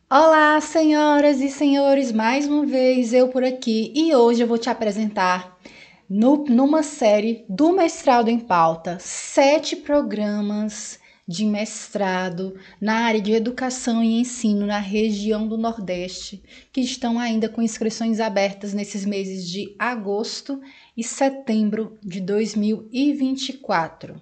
Olá, senhoras e senhores, mais uma vez eu por aqui e hoje eu vou te apresentar numa série do Mestrado em Pauta, 7 programas de mestrado na área de educação e ensino na região do Nordeste que estão ainda com inscrições abertas nesses meses de agosto e setembro de 2024.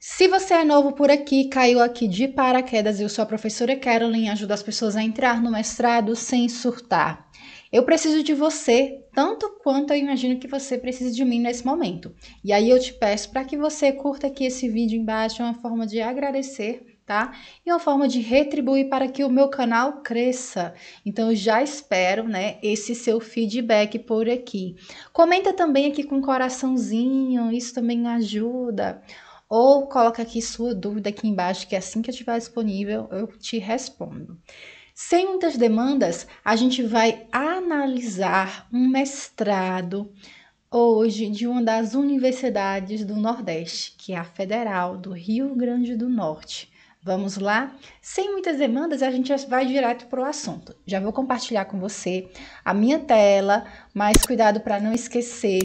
Se você é novo por aqui, caiu aqui de paraquedas, eu sou a professora Carolyn, ajudo as pessoas a entrar no mestrado sem surtar. Eu preciso de você, tanto quanto eu imagino que você precisa de mim nesse momento. E aí eu te peço para que você curta aqui esse vídeo embaixo, é uma forma de agradecer, tá? E uma forma de retribuir para que o meu canal cresça. Então eu já espero, né, esse seu feedback por aqui. Comenta também aqui com um coraçãozinho, isso também ajuda. Ou coloca aqui sua dúvida aqui embaixo, que assim que eu estiver disponível, eu te respondo. Sem muitas demandas, a gente vai analisar um mestrado hoje de uma das universidades do Nordeste, que é a Federal do Rio Grande do Norte. Vamos lá? Sem muitas demandas, a gente já vai direto para o assunto. Já vou compartilhar com você a minha tela, mas cuidado para não esquecer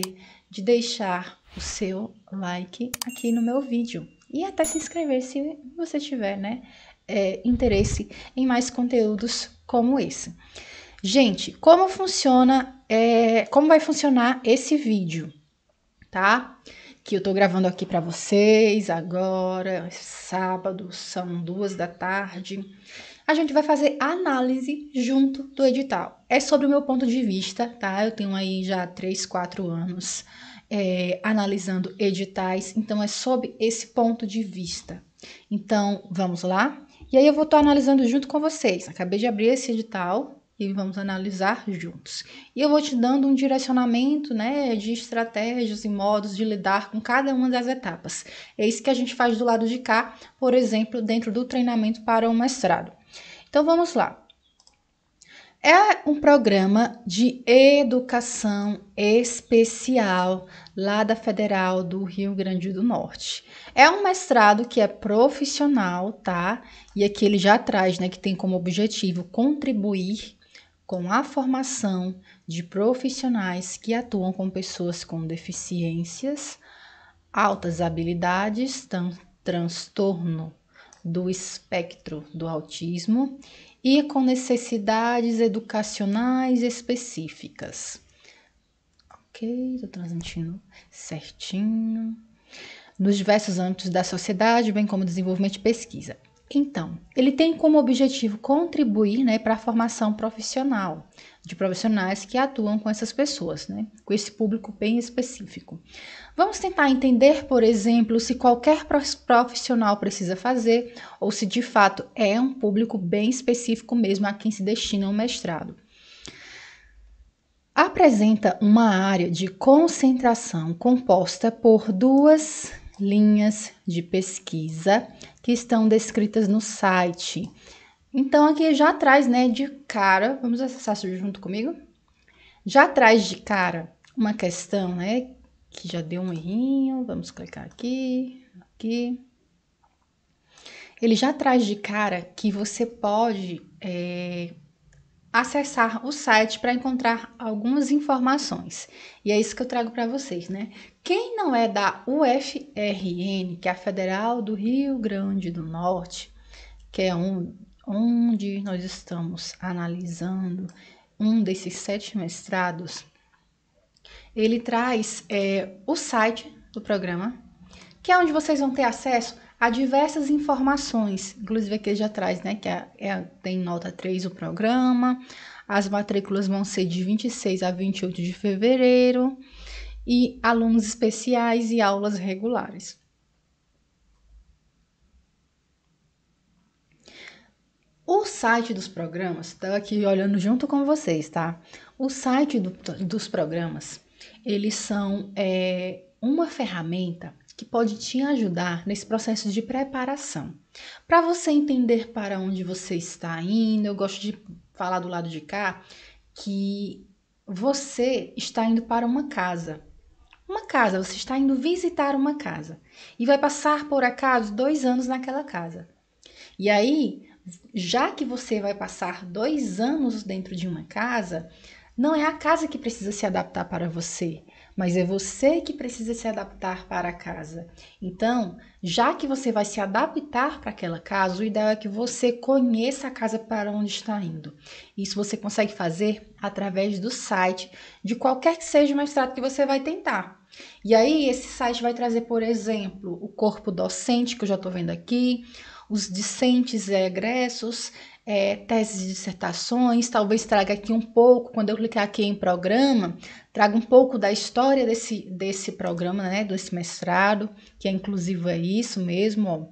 de deixar o seu like aqui no meu vídeo e até se inscrever se você tiver, né, interesse em mais conteúdos como esse. Gente, como vai funcionar esse vídeo, tá? Que eu tô gravando aqui para vocês agora, sábado, são 2 da tarde. A gente vai fazer análise junto do edital. É sobre o meu ponto de vista, tá? Eu tenho aí já 3, 4 anos analisando editais, então é sob esse ponto de vista. Então, vamos lá? E aí eu vou estar analisando junto com vocês. Acabei de abrir esse edital e vamos analisar juntos. E eu vou te dando um direcionamento, né, de estratégias e modos de lidar com cada uma das etapas. É isso que a gente faz do lado de cá, por exemplo, dentro do treinamento para o mestrado. Então, vamos lá. É um programa de educação especial lá da Federal do Rio Grande do Norte. É um mestrado que é profissional, tá? E aqui ele já traz, né, que tem como objetivo contribuir com a formação de profissionais que atuam com pessoas com deficiências, altas habilidades, transtorno do espectro do autismo e com necessidades educacionais específicas. Ok, tô transmitindo certinho. Nos diversos âmbitos da sociedade, bem como desenvolvimento e pesquisa. Então, ele tem como objetivo contribuir, né, para a formação profissional de profissionais que atuam com essas pessoas, né, com esse público bem específico. Vamos tentar entender, por exemplo, se qualquer profissional precisa fazer ou se de fato é um público bem específico mesmo a quem se destina o mestrado. Apresenta uma área de concentração composta por 2 linhas de pesquisa que estão descritas no site. Então, aqui já traz, né, de cara, vamos acessar isso junto comigo? Já traz de cara uma questão, né, que já deu um errinho, vamos clicar aqui, aqui. Ele já traz de cara que você pode acessar o site para encontrar algumas informações. E é isso que eu trago para vocês, né? Quem não é da UFRN, que é a Federal do Rio Grande do Norte, que é onde nós estamos analisando um desses 7 mestrados, ele traz o site do programa, que é onde vocês vão ter acesso a diversas informações, inclusive aqui já traz, né, que tem nota 3 o programa, as matrículas vão ser de 26 a 28 de fevereiro, e alunos especiais e aulas regulares. O site dos programas, estou aqui olhando junto com vocês, tá? O site dos programas, eles são uma ferramenta que pode te ajudar nesse processo de preparação. Para você entender para onde você está indo, eu gosto de falar do lado de cá que você está indo para uma casa. Uma casa, você está indo visitar uma casa e vai passar por acaso 2 anos naquela casa. E aí já que você vai passar 2 anos dentro de uma casa, não é a casa que precisa se adaptar para você, mas é você que precisa se adaptar para a casa. Então, já que você vai se adaptar para aquela casa, o ideal é que você conheça a casa para onde está indo. Isso você consegue fazer através do site de qualquer que seja o mestrado que você vai tentar. E aí, esse site vai trazer, por exemplo, o corpo docente, que eu já estou vendo aqui, os discentes egressos, teses de dissertações, talvez traga aqui um pouco, quando eu clicar aqui em programa, traga um pouco da história desse programa, né, desse mestrado, que é inclusive é isso mesmo, ó.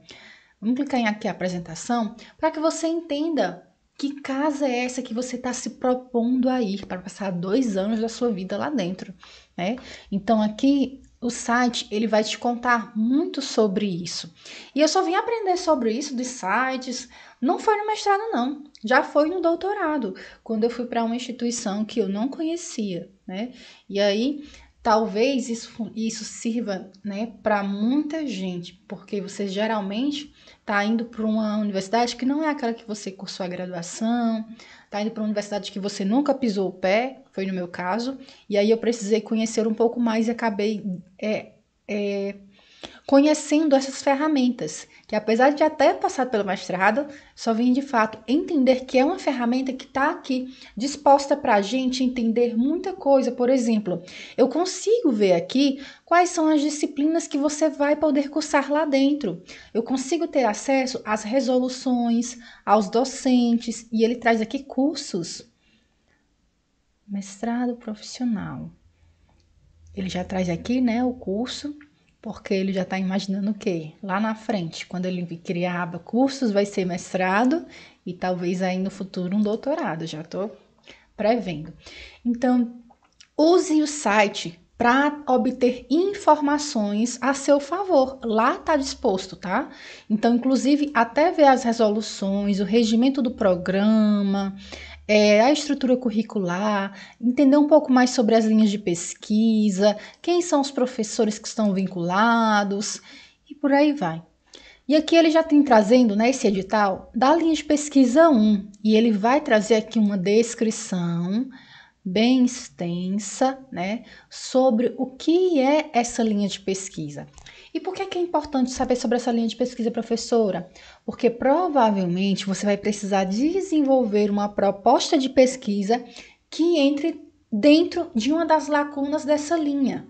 Vamos clicar em aqui a apresentação, para que você entenda que casa é essa que você está se propondo a ir para passar 2 anos da sua vida lá dentro, né? Então aqui o site ele vai te contar muito sobre isso. E eu só vim aprender sobre isso dos sites, não foi no mestrado não, já foi no doutorado, quando eu fui para uma instituição que eu não conhecia, né? E aí talvez isso sirva, né, para muita gente, porque você geralmente está indo para uma universidade que não é aquela que você cursou a graduação, está indo para uma universidade que você nunca pisou o pé, foi no meu caso, e aí eu precisei conhecer um pouco mais e acabei conhecendo essas ferramentas, que apesar de até passar pelo mestrado, só vim de fato entender que é uma ferramenta que está aqui disposta para a gente entender muita coisa. Por exemplo, eu consigo ver aqui quais são as disciplinas que você vai poder cursar lá dentro. Eu consigo ter acesso às resoluções, aos docentes, e ele traz aqui cursos. Mestrado profissional. Ele já traz aqui, né, o curso, porque ele já está imaginando o quê? Lá na frente, quando ele criar a aba cursos, vai ser mestrado e talvez aí no futuro um doutorado, já estou prevendo. Então, use o site para obter informações a seu favor. Lá está disposto, tá? Então, inclusive, até ver as resoluções, o regimento do programa, a estrutura curricular, entender um pouco mais sobre as linhas de pesquisa, quem são os professores que estão vinculados e por aí vai. E aqui ele já tem trazendo, né, esse edital da linha de pesquisa 1, e ele vai trazer aqui uma descrição bem extensa, né, sobre o que é essa linha de pesquisa. E por que é importante saber sobre essa linha de pesquisa, professora? Porque provavelmente você vai precisar desenvolver uma proposta de pesquisa que entre dentro de uma das lacunas dessa linha,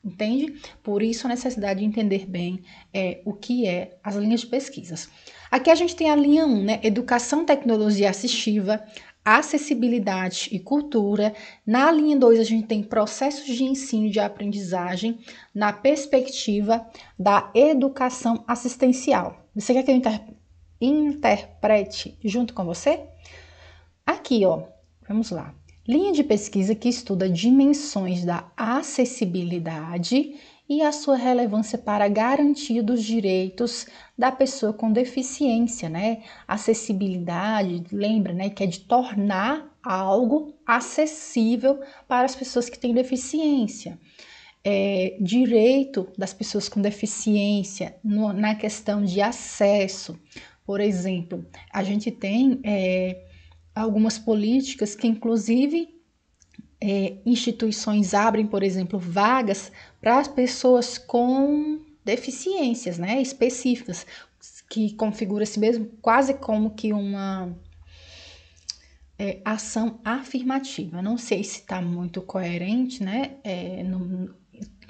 entende? Por isso a necessidade de entender bem o que é as linhas de pesquisas. Aqui a gente tem a linha 1, né? Educação, tecnologia assistiva, acessibilidade e cultura. Na linha 2, a gente tem processos de ensino e de aprendizagem na perspectiva da educação assistencial. Você quer que eu interprete junto com você? Aqui, ó, vamos lá. Linha de pesquisa que estuda dimensões da acessibilidade e a sua relevância para a garantia dos direitos da pessoa com deficiência, né? Acessibilidade, lembra, né, que é de tornar algo acessível para as pessoas que têm deficiência. Direito das pessoas com deficiência na questão de acesso. Por exemplo, a gente tem algumas políticas que, inclusive, instituições abrem, por exemplo, vagas para as pessoas com deficiências, né, específicas, que configura-se mesmo quase como que uma ação afirmativa. Não sei se está muito coerente, né,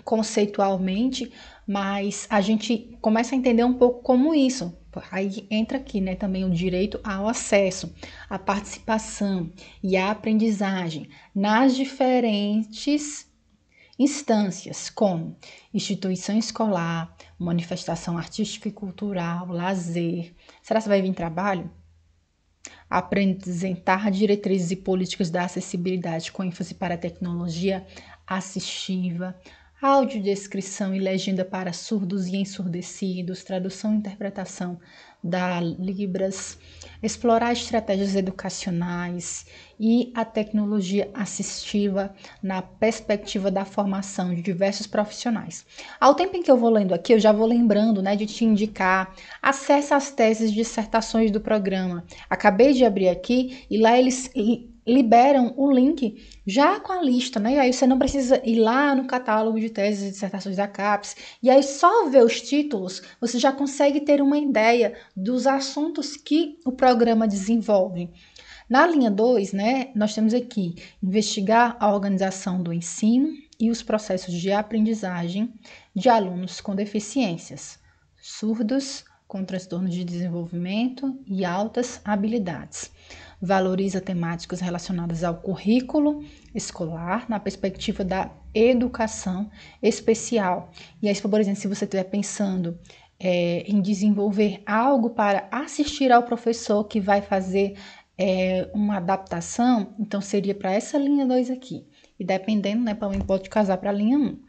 conceitualmente, mas a gente começa a entender um pouco como isso. Aí entra aqui, né, também o direito ao acesso, a participação e a aprendizagem nas diferentes instâncias, como instituição escolar, manifestação artística e cultural, lazer. Será que você vai vir em trabalho? Apresentar diretrizes e políticas da acessibilidade com ênfase para a tecnologia assistiva, audiodescrição e legenda para surdos e ensurdecidos, tradução e interpretação da Libras, explorar estratégias educacionais e a tecnologia assistiva na perspectiva da formação de diversos profissionais. Ao tempo em que eu vou lendo aqui, eu já vou lembrando, né, de te indicar acesso às teses e dissertações do programa. Acabei de abrir aqui e lá eles liberam o link já com a lista, né? E aí você não precisa ir lá no catálogo de teses e dissertações da CAPES. E aí só ver os títulos, você já consegue ter uma ideia dos assuntos que o programa desenvolve. Na linha 2, né, nós temos aqui investigar a organização do ensino e os processos de aprendizagem de alunos com deficiências, surdos, com transtorno de desenvolvimento e altas habilidades. Valoriza temáticas relacionadas ao currículo escolar na perspectiva da educação especial. E aí, por exemplo, se você estiver pensando em desenvolver algo para assistir ao professor que vai fazer uma adaptação, então seria para essa linha 2 aqui. E dependendo, né, também pode casar para a linha 1.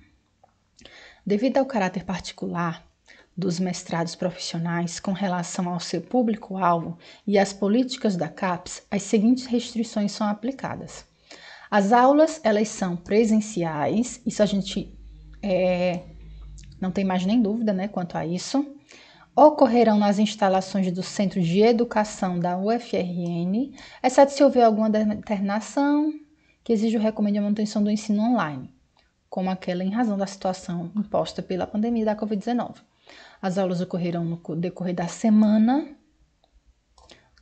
Devido ao caráter particular dos mestrados profissionais com relação ao seu público-alvo e às políticas da CAPES, as seguintes restrições são aplicadas. As aulas, elas são presenciais, isso a gente não tem mais nem dúvida, né, quanto a isso. Ocorrerão nas instalações do Centro de Educação da UFRN, exceto se houver alguma determinação que exija ou recomende a manutenção do ensino online, como aquela em razão da situação imposta pela pandemia da Covid-19. As aulas ocorrerão no decorrer da semana,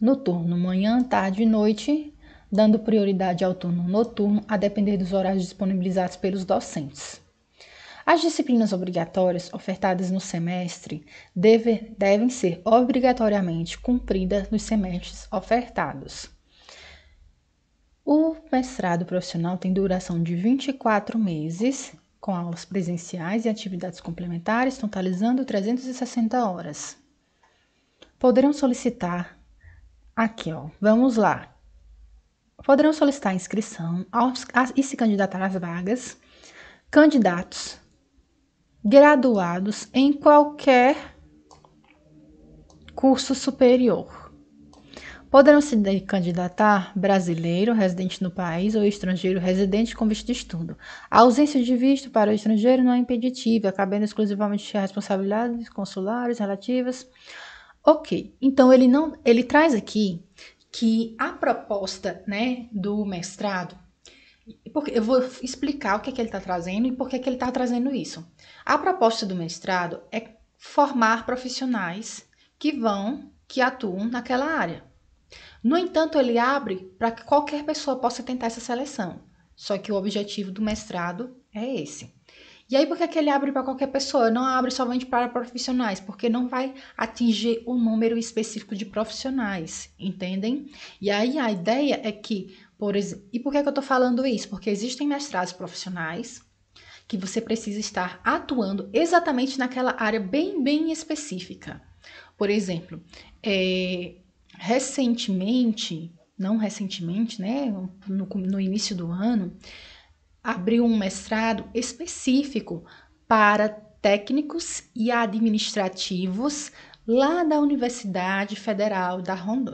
no turno manhã, tarde e noite, dando prioridade ao turno noturno, a depender dos horários disponibilizados pelos docentes. As disciplinas obrigatórias ofertadas no semestre devem ser obrigatoriamente cumpridas nos semestres ofertados. O mestrado profissional tem duração de 24 meses, com aulas presenciais e atividades complementares, totalizando 360 horas. Poderão solicitar, aqui ó, vamos lá. Poderão solicitar inscrição e se candidatar às vagas, candidatos graduados em qualquer curso superior. Poderão se candidatar brasileiro residente no país ou estrangeiro residente com visto de estudo. A ausência de visto para o estrangeiro não é impeditiva, cabendo exclusivamente a responsabilidades consulares relativas. Ok, então ele traz aqui que a proposta, né, do mestrado, porque eu vou explicar o que é que ele está trazendo e por que é que ele está trazendo isso. A proposta do mestrado é formar profissionais que atuam naquela área. No entanto, ele abre para que qualquer pessoa possa tentar essa seleção. Só que o objetivo do mestrado é esse. E aí, por que ele abre para qualquer pessoa? Não abre somente para profissionais, porque não vai atingir um número específico de profissionais, entendem? E aí, a ideia é que, por exemplo, e por que eu estou falando isso? Porque existem mestrados profissionais que você precisa estar atuando exatamente naquela área bem específica. Por exemplo, não recentemente, né, no início do ano, abriu um mestrado específico para técnicos e administrativos lá da Universidade Federal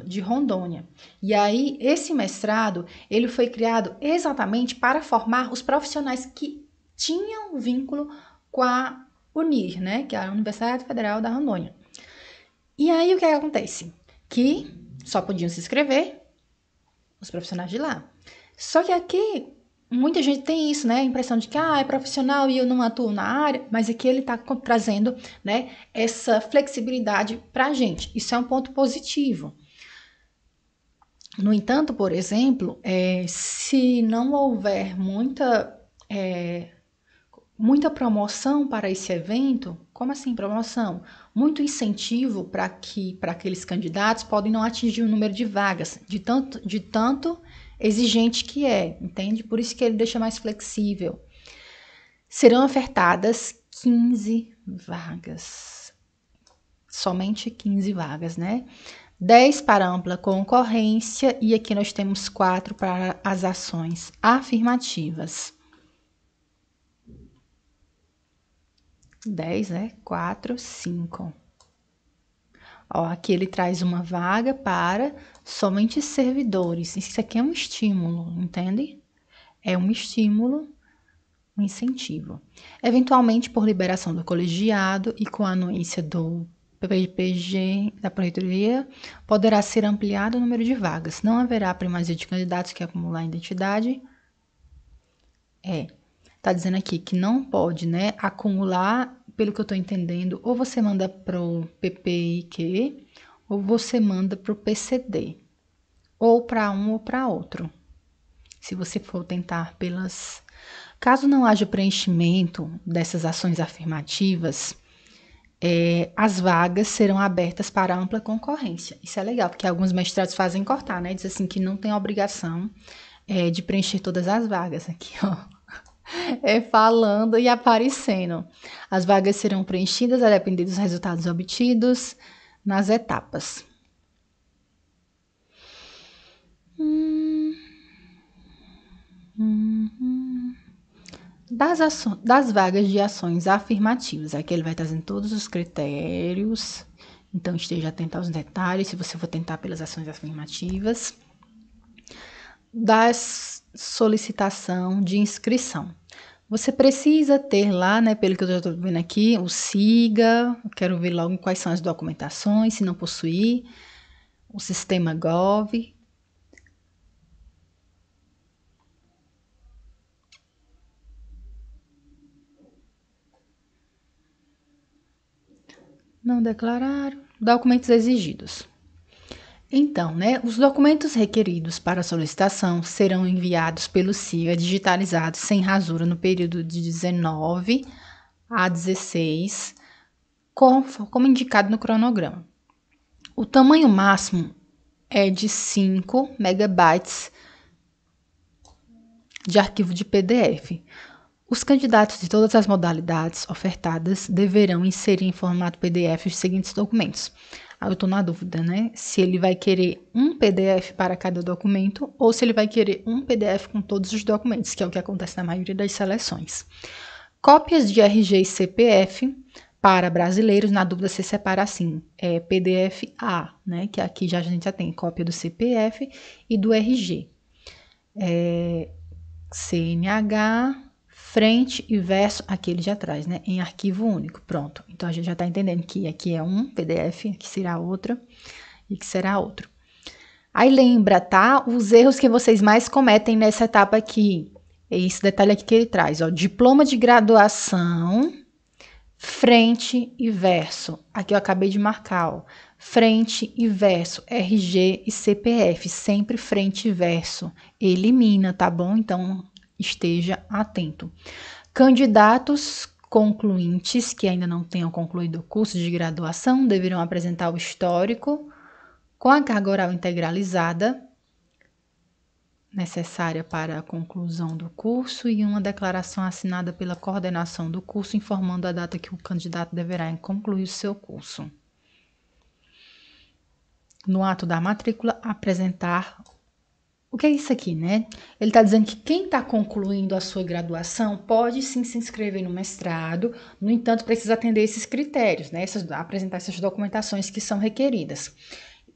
de Rondônia. E aí, esse mestrado, ele foi criado exatamente para formar os profissionais que tinham vínculo com a UNIR, né, que é a Universidade Federal da Rondônia. E aí, o que acontece? Que só podiam se inscrever os profissionais de lá. Só que aqui, muita gente tem isso, né? A impressão de que é profissional e eu não atuo na área, mas aqui ele está trazendo, né, essa flexibilidade para a gente. Isso é um ponto positivo. No entanto, por exemplo, se não houver muita promoção para esse evento, como assim promoção? Muito incentivo para que aqueles candidatos podem não atingir o número de vagas, de tanto exigente que é, entende? Por isso que ele deixa mais flexível. Serão ofertadas 15 vagas, somente 15 vagas, né? 10 para ampla concorrência e aqui nós temos 4 para as ações afirmativas. 10, 4, 5. Ó, aqui ele traz uma vaga para somente servidores. Isso aqui é um estímulo, entende? É um estímulo, um incentivo. Eventualmente, por liberação do colegiado e com a anuência do PPG da Pró-Reitoria, poderá ser ampliado o número de vagas. Não haverá primazia de candidatos que acumular identidade. Tá dizendo aqui que não pode, né, acumular, pelo que eu tô entendendo, ou você manda pro PPIQ, ou você manda pro PCD, ou para um ou para outro. Se você for tentar pelas... Caso não haja preenchimento dessas ações afirmativas, as vagas serão abertas para ampla concorrência. Isso é legal, porque alguns mestrados fazem cortar, né? Diz assim que não tem obrigação de preencher todas as vagas. Aqui, ó. Falando e aparecendo. As vagas serão preenchidas a depender dos resultados obtidos nas etapas. Das vagas de ações afirmativas. Aqui ele vai trazendo todos os critérios. Então, esteja atento aos detalhes, se você for tentar pelas ações afirmativas. Das solicitação de inscrição. Você precisa ter lá, né, pelo que eu já estou vendo aqui, o SIGA, eu quero ver logo quais são as documentações, se não possuir, o sistema Gov. Não declararam. Documentos exigidos. Então, né, os documentos requeridos para a solicitação serão enviados pelo SIGA digitalizados sem rasura no período de 19 a 16, como indicado no cronograma. O tamanho máximo é de 5 megabytes de arquivo de PDF. Os candidatos de todas as modalidades ofertadas deverão inserir em formato PDF os seguintes documentos. Eu estou na dúvida, né? Se ele vai querer um PDF para cada documento ou se ele vai querer um PDF com todos os documentos, que é o que acontece na maioria das seleções. Cópias de RG e CPF para brasileiros, na dúvida se separa assim, PDF-A, né? Que aqui a gente já tem cópia do CPF e do RG. CNH, frente e verso, aquele de atrás, né? Em arquivo único, pronto. Então, a gente já está entendendo que aqui é um PDF, aqui será outra e que será outro. Aí, lembra, tá? Os erros que vocês mais cometem nessa etapa aqui. É esse detalhe aqui que ele traz, ó. Diploma de graduação, frente e verso. Aqui eu acabei de marcar, ó. Frente e verso, RG e CPF, sempre frente e verso. Elimina, tá bom? Então, esteja atento. Candidatos concluintes que ainda não tenham concluído o curso de graduação deverão apresentar o histórico com a carga oral integralizada necessária para a conclusão do curso e uma declaração assinada pela coordenação do curso informando a data que o candidato deverá concluir o seu curso. No ato da matrícula, apresentar... O que é isso aqui, né? Ele está dizendo que quem está concluindo a sua graduação pode sim se inscrever no mestrado, no entanto, precisa atender esses critérios, né? Apresentar essas documentações que são requeridas.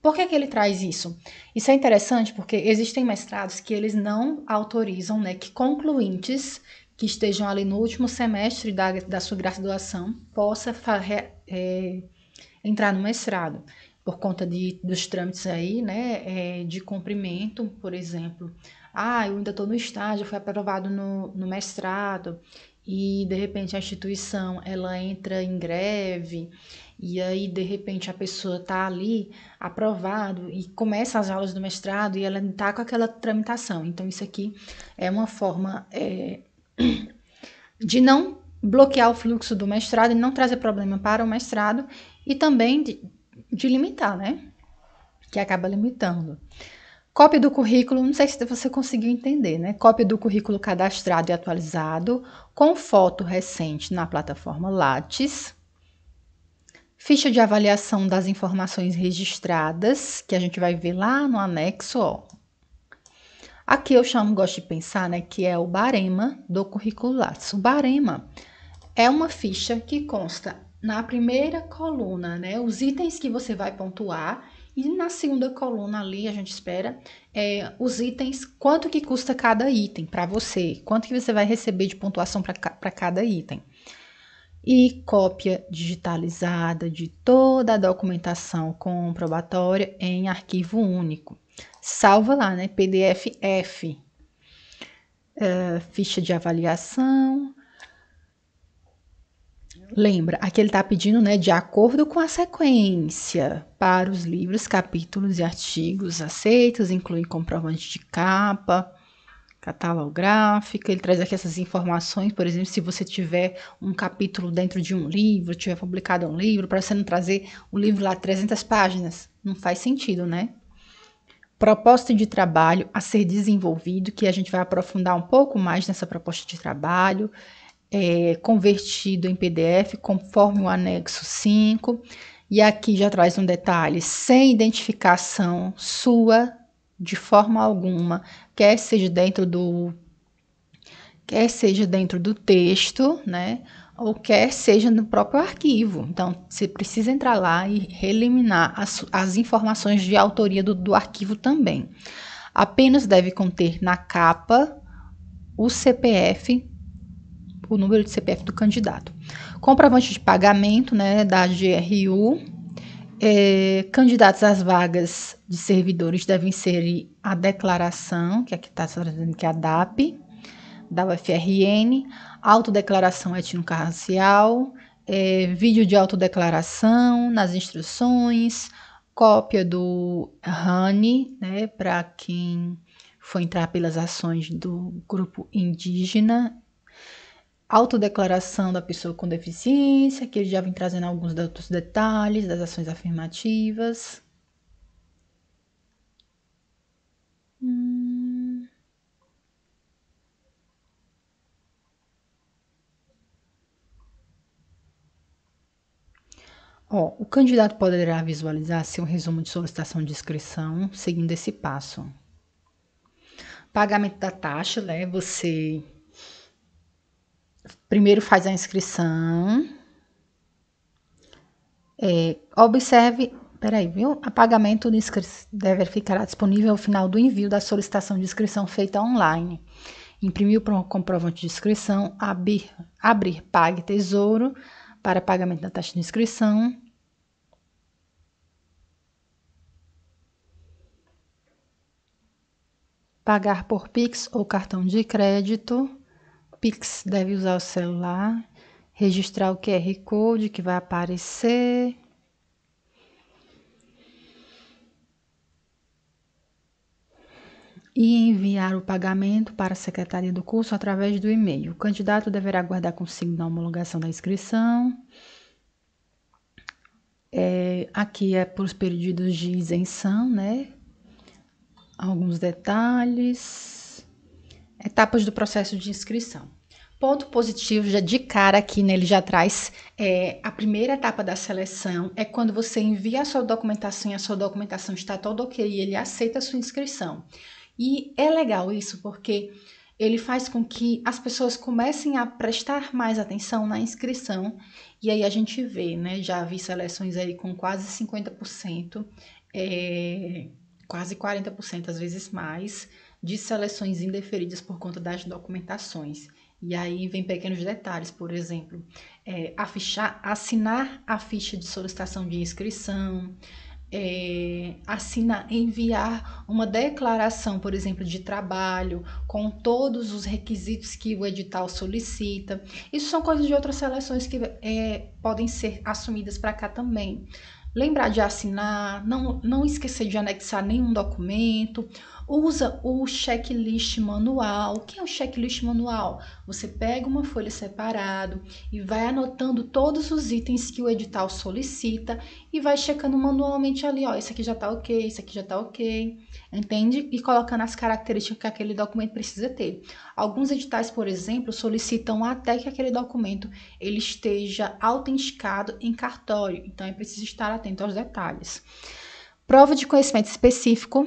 Por que ele traz isso? Isso é interessante porque existem mestrados que eles não autorizam, né, que concluintes que estejam ali no último semestre da sua graduação possa entrar no mestrado. Por conta dos trâmites aí, né, de cumprimento, por exemplo. Eu ainda estou no estágio, fui aprovado no mestrado, e de repente a instituição, ela entra em greve, e aí de repente a pessoa está ali, aprovado, e começa as aulas do mestrado, e ela está com aquela tramitação. Então isso aqui é uma forma de não bloquear o fluxo do mestrado, e não trazer problema para o mestrado, e também de limitar, né? Que acaba limitando. Cópia do currículo, não sei se você conseguiu entender, né? Cópia do currículo cadastrado e atualizado, com foto recente na plataforma Lattes. Ficha de avaliação das informações registradas, que a gente vai ver lá no anexo, ó. Aqui eu gosto de pensar, né, que é o barema do currículo Lattes. O barema é uma ficha que consta na primeira coluna, né, os itens que você vai pontuar, e na segunda coluna ali a gente espera os itens, quanto que custa cada item para você, quanto que você vai receber de pontuação para cada item. E cópia digitalizada de toda a documentação comprobatória em arquivo único. Salva lá, né, PDF-F, ficha de avaliação. Lembra, aqui ele está pedindo, né, de acordo com a sequência, para os livros, capítulos e artigos aceitos, inclui comprovante de capa, catálogo gráfico. Ele traz aqui essas informações, por exemplo, se você tiver um capítulo dentro de um livro, tiver publicado um livro, para você não trazer o livro lá 300 páginas, não faz sentido, né? Proposta de trabalho a ser desenvolvido, que a gente vai aprofundar um pouco mais nessa proposta de trabalho, convertido em PDF, conforme o anexo 5. E aqui já traz um detalhe, sem identificação sua, de forma alguma, quer seja dentro do texto, né? Ou quer seja no próprio arquivo. Então, você precisa entrar lá e reeliminar as informações de autoria do arquivo também. Apenas deve conter na capa o CPF, o número de CPF do candidato. Comprovante de pagamento, né, da GRU. Candidatos às vagas de servidores devem inserir a declaração, que aqui está trazendo que é a DAP, da UFRN, autodeclaração étnico-racial, vídeo de autodeclaração nas instruções, cópia do RANI, né, para quem for entrar pelas ações do grupo indígena, autodeclaração da pessoa com deficiência, que ele já vem trazendo alguns outros detalhes das ações afirmativas. O candidato poderá visualizar seu resumo de solicitação de inscrição seguindo esse passo. Pagamento da taxa, né? Você primeiro faz a inscrição. Observe, viu? O pagamento deve ficar disponível ao final do envio da solicitação de inscrição feita online. Imprimir o comprovante de inscrição, abrir Pague Tesouro para pagamento da taxa de inscrição. Pagar por Pix ou cartão de crédito. Pix deve usar o celular. Registrar o QR Code que vai aparecer. E enviar o pagamento para a secretaria do curso através do e-mail. O candidato deverá guardar consigo na homologação da inscrição. Aqui é por períodos de isenção, né? Alguns detalhes. Etapas do processo de inscrição. Ponto positivo, já de cara aqui, né, ele já traz a primeira etapa da seleção, é quando você envia a sua documentação e a sua documentação está toda ok e ele aceita a sua inscrição. E é legal isso, porque ele faz com que as pessoas comecem a prestar mais atenção na inscrição, e aí a gente vê, né, já vi seleções aí com quase 50%, quase 40%, às vezes mais, de seleções indeferidas por conta das documentações. E aí vem pequenos detalhes, por exemplo, assinar a ficha de solicitação de inscrição, enviar uma declaração, por exemplo, de trabalho, com todos os requisitos que o edital solicita. Isso são coisas de outras seleções que podem ser assumidas para cá também. Lembrar de assinar, não esquecer de anexar nenhum documento. Usa o checklist manual. O que é o checklist manual? Você pega uma folha separada e vai anotando todos os itens que o edital solicita e vai checando manualmente ali, ó, esse aqui já tá ok, esse aqui já tá ok, entende? E colocando as características que aquele documento precisa ter. Alguns editais, por exemplo, solicitam até que aquele documento ele esteja autenticado em cartório, então é preciso estar atento aos detalhes. Prova de conhecimento específico,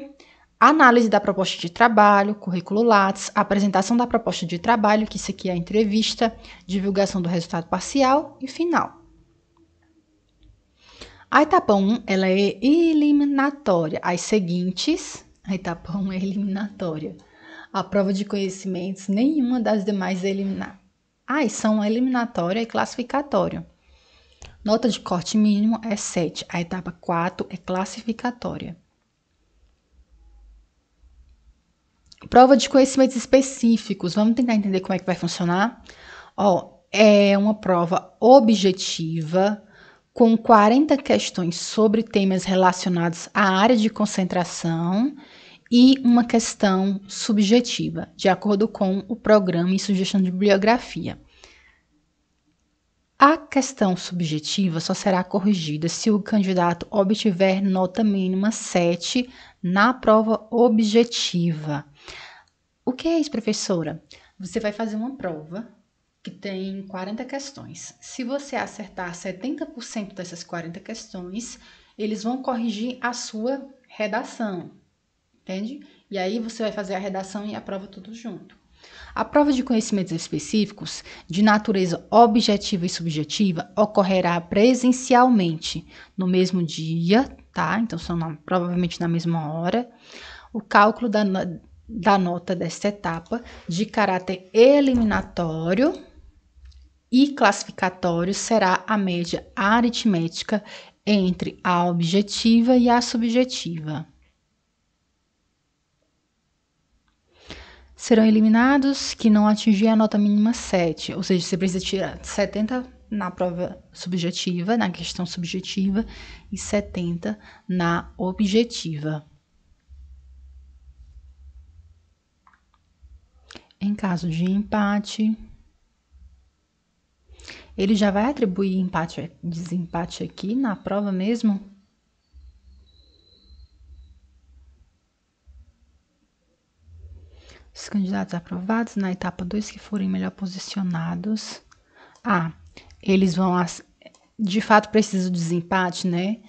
análise da proposta de trabalho, currículo Lattes, apresentação da proposta de trabalho, que isso aqui é a entrevista, divulgação do resultado parcial e final. A etapa 1, ela é eliminatória. As seguintes, a etapa 1 é eliminatória. A prova de conhecimentos, nenhuma das demais são eliminatória e classificatória. Nota de corte mínimo é 7. A etapa 4 é classificatória. Prova de conhecimentos específicos. Vamos tentar entender como é que vai funcionar? É uma prova objetiva com 40 questões sobre temas relacionados à área de concentração e uma questão subjetiva, de acordo com o programa e sugestão de bibliografia. A questão subjetiva só será corrigida se o candidato obtiver nota mínima 7 na prova objetiva. O que é isso, professora? Você vai fazer uma prova que tem 40 questões. Se você acertar 70% dessas 40 questões, eles vão corrigir a sua redação, entende? E aí você vai fazer a redação e a prova tudo junto. A prova de conhecimentos específicos, de natureza objetiva e subjetiva, ocorrerá presencialmente no mesmo dia, tá? Então, provavelmente na mesma hora. O cálculo da nota desta etapa, de caráter eliminatório e classificatório, será a média aritmética entre a objetiva e a subjetiva. Serão eliminados que não atingirem a nota mínima 7, ou seja, você precisa tirar 70 na prova subjetiva, na questão subjetiva, e 70 na objetiva. Em caso de empate, ele já vai atribuir desempate aqui na prova mesmo? Os candidatos aprovados na etapa 2 que forem melhor posicionados. Eles vão, de fato, precisam de desempate, né?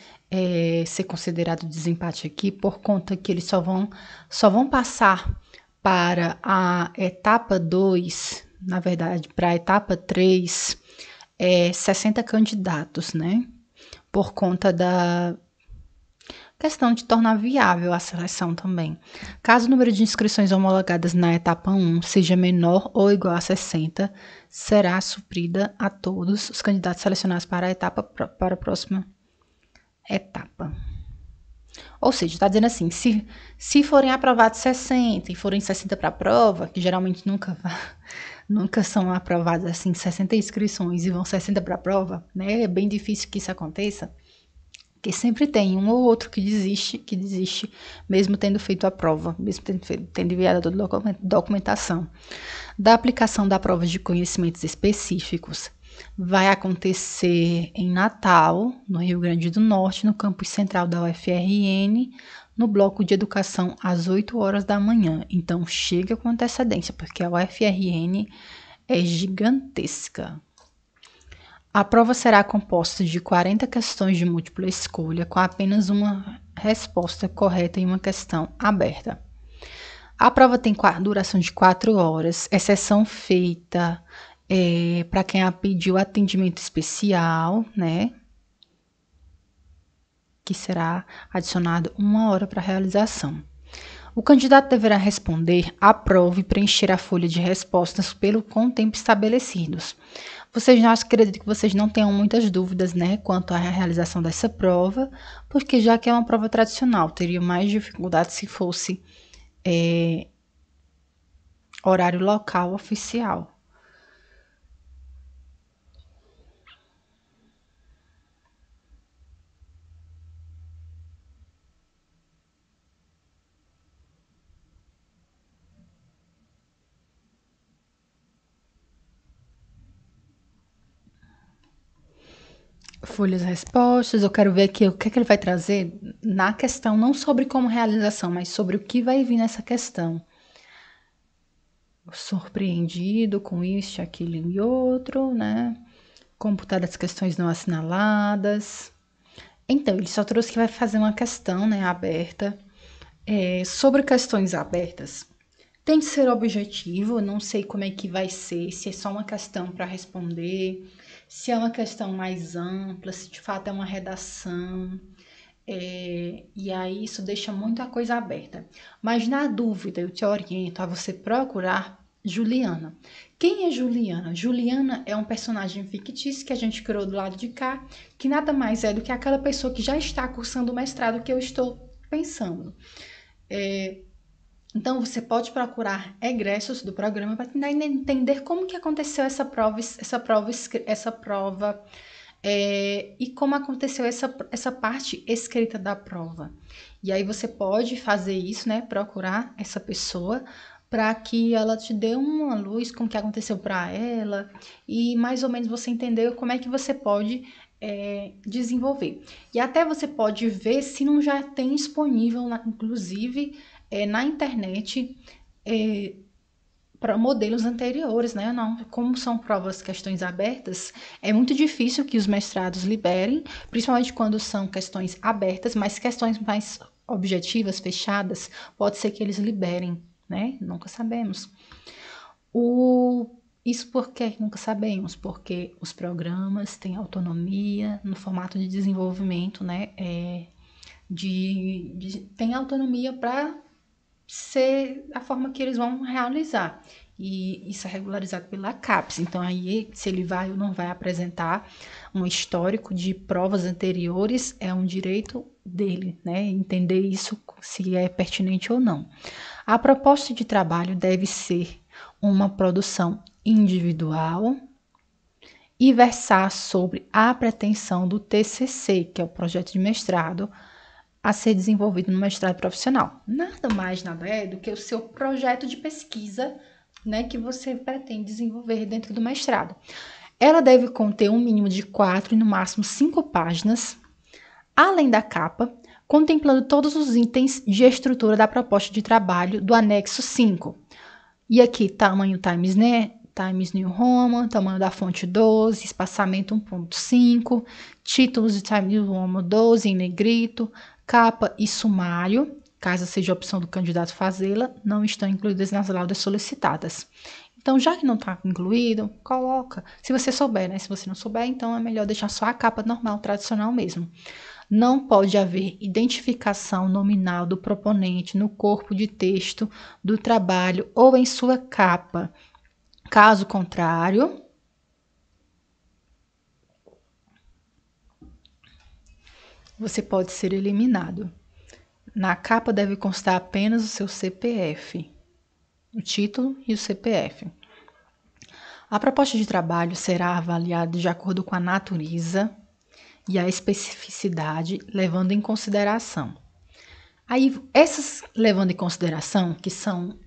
Ser considerado desempate aqui, por conta que eles só vão passar para a etapa 2, na verdade, para a etapa 3, 60 candidatos, né? Por conta da questão de tornar viável a seleção também. Caso o número de inscrições homologadas na etapa 1 seja menor ou igual a 60, será suprida a todos os candidatos selecionados para a próxima etapa. Ou seja, está dizendo assim, se forem aprovados 60 e forem 60 para a prova, que geralmente nunca são aprovadas assim 60 inscrições e vão 60 para a prova, né? É bem difícil que isso aconteça, porque sempre tem um ou outro que desiste, mesmo tendo feito a prova, mesmo tendo enviado toda a documentação. Da aplicação da prova de conhecimentos específicos, vai acontecer em Natal, no Rio Grande do Norte, no campus central da UFRN, no bloco de educação, às 8 horas da manhã. Então, chega com antecedência, porque a UFRN é gigantesca. A prova será composta de 40 questões de múltipla escolha, com apenas uma resposta correta e uma questão aberta. A prova tem duração de 4 horas, exceção feita para quem pediu atendimento especial, né? Que será adicionado 1 hora para a realização. O candidato deverá responder à prova e preencher a folha de respostas com tempo estabelecidos. Acredito que vocês não tenham muitas dúvidas, né, quanto à realização dessa prova, porque já que é uma prova tradicional, teria mais dificuldade se fosse horário local oficial. Folhas respostas, eu quero ver aqui o que é que ele vai trazer na questão, não sobre como realização, mas sobre o que vai vir nessa questão. Surpreendido com isso, aquilo e outro, né? Computar as questões não assinaladas. Então, ele só trouxe que vai fazer uma questão, né, aberta. Sobre questões abertas, tem que ser objetivo, não sei como é que vai ser, se é só uma questão para responder, se é uma questão mais ampla, se de fato é uma redação. E aí isso deixa muita coisa aberta. Mas na dúvida, eu te oriento a você procurar Juliana. Quem é Juliana? Juliana é um personagem fictício que a gente criou do lado de cá, que nada mais é do que aquela pessoa que já está cursando o mestrado que eu estou pensando. Então, você pode procurar egressos do programa para tentar entender como que aconteceu essa prova e como aconteceu essa parte escrita da prova. E aí você pode fazer isso, né? Procurar essa pessoa para que ela te dê uma luz com o que aconteceu para ela e mais ou menos você entender como é que você pode desenvolver. E até você pode ver se não já tem disponível, inclusive, na internet, para modelos anteriores, né? Não, como são provas, questões abertas, é muito difícil que os mestrados liberem, principalmente quando são questões abertas, mas questões mais objetivas, fechadas, pode ser que eles liberem, né? Nunca sabemos. Isso porque nunca sabemos, porque os programas têm autonomia no formato de desenvolvimento, né? Tem autonomia para ser a forma que eles vão realizar. E isso é regularizado pela CAPES. Então, aí, se ele vai ou não vai apresentar um histórico de provas anteriores, é um direito dele, né? Entender isso, se é pertinente ou não. A proposta de trabalho deve ser uma produção individual e versar sobre a pretensão do TCC, que é o projeto de mestrado, a ser desenvolvido no mestrado profissional. Nada mais, nada é do que o seu projeto de pesquisa, né, que você pretende desenvolver dentro do mestrado. Ela deve conter um mínimo de 4 e no máximo 5 páginas, além da capa, contemplando todos os itens de estrutura da proposta de trabalho do anexo 5. E aqui, tamanho Times New Roman, tamanho da fonte 12, espaçamento 1.5, títulos de Times New Roman 12 em negrito, capa e sumário, caso seja a opção do candidato fazê-la, não estão incluídas nas laudas solicitadas. Então, já que não está incluído, coloca. Se você souber, né? Se você não souber, então é melhor deixar só a capa normal, tradicional mesmo. Não pode haver identificação nominal do proponente no corpo de texto do trabalho ou em sua capa. Caso contrário, você pode ser eliminado. Na capa deve constar apenas o seu CPF, o título e o CPF. A proposta de trabalho será avaliada de acordo com a natureza e a especificidade, levando em consideração. Aí, essas levando em consideração, que são